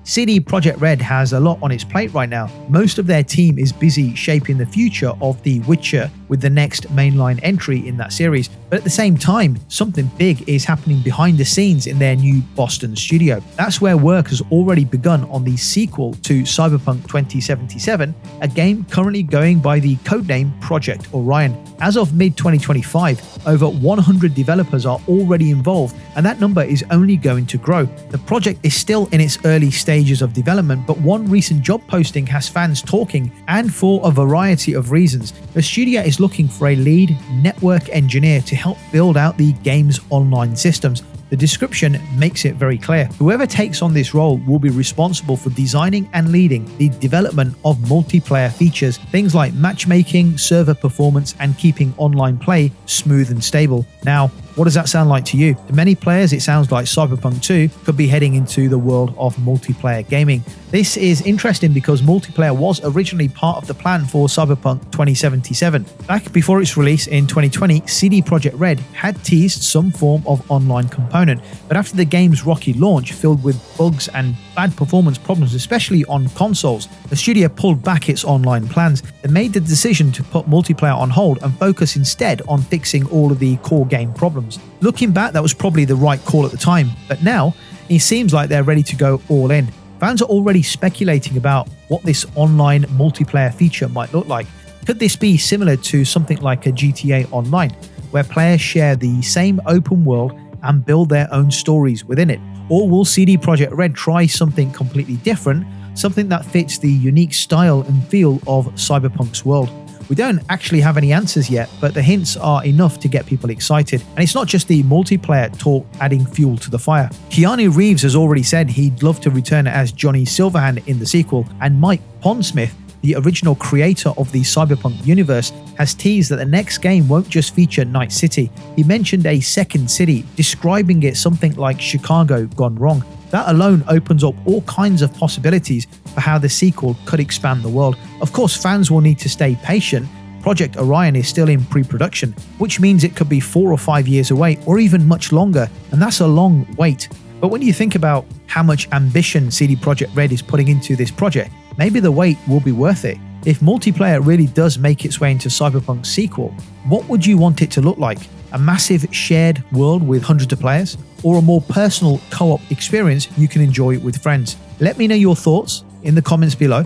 CD Projekt Red has a lot on its plate right now. Most of their team is busy shaping the future of The Witcher with the next mainline entry in that series, but at the same time, something big is happening behind the scenes in their new Boston studio. That's where work has already begun on the sequel to Cyberpunk 2077, a game currently going by the codename Project Orion. As of mid-2025, over 100 developers are already involved, and that number is only going to grow. The project is still in its early stages of development, but one recent job posting has fans talking, and for a variety of reasons. The studio is looking for a lead network engineer to help build out the game's online systems. The description makes it very clear. Whoever takes on this role will be responsible for designing and leading the development of multiplayer features, things like matchmaking, server performance, and keeping online play smooth and stable. Now, what does that sound like to you? To many players, it sounds like Cyberpunk 2 could be heading into the world of multiplayer gaming. This is interesting because multiplayer was originally part of the plan for Cyberpunk 2077. Back before its release in 2020, CD Projekt Red had teased some form of online component, but after the game's rocky launch filled with bugs and bad performance problems, especially on consoles, the studio pulled back its online plans. They made the decision to put multiplayer on hold and focus instead on fixing all of the core game problems. Looking back, that was probably the right call at the time, but now it seems like they're ready to go all in. Fans are already speculating about what this online multiplayer feature might look like. Could this be similar to something like a GTA Online, where players share the same open world and build their own stories within it? Or will CD Projekt Red try something completely different, something that fits the unique style and feel of Cyberpunk's world? We don't actually have any answers yet, but the hints are enough to get people excited. And it's not just the multiplayer talk adding fuel to the fire. Keanu Reeves has already said he'd love to return as Johnny Silverhand in the sequel, and Mike Pondsmith, the original creator of the Cyberpunk universe, has teased that the next game won't just feature Night City. He mentioned a second city, describing it something like Chicago gone wrong. That alone opens up all kinds of possibilities for how the sequel could expand the world. Of course, fans will need to stay patient. Project Orion is still in pre-production, which means it could be 4 or 5 years away, or even much longer, and that's a long wait. But when you think about how much ambition CD Projekt Red is putting into this project, maybe the wait will be worth it. If multiplayer really does make its way into Cyberpunk's sequel, what would you want it to look like? A massive shared world with hundreds of players, or a more personal co-op experience you can enjoy with friends? Let me know your thoughts in the comments below.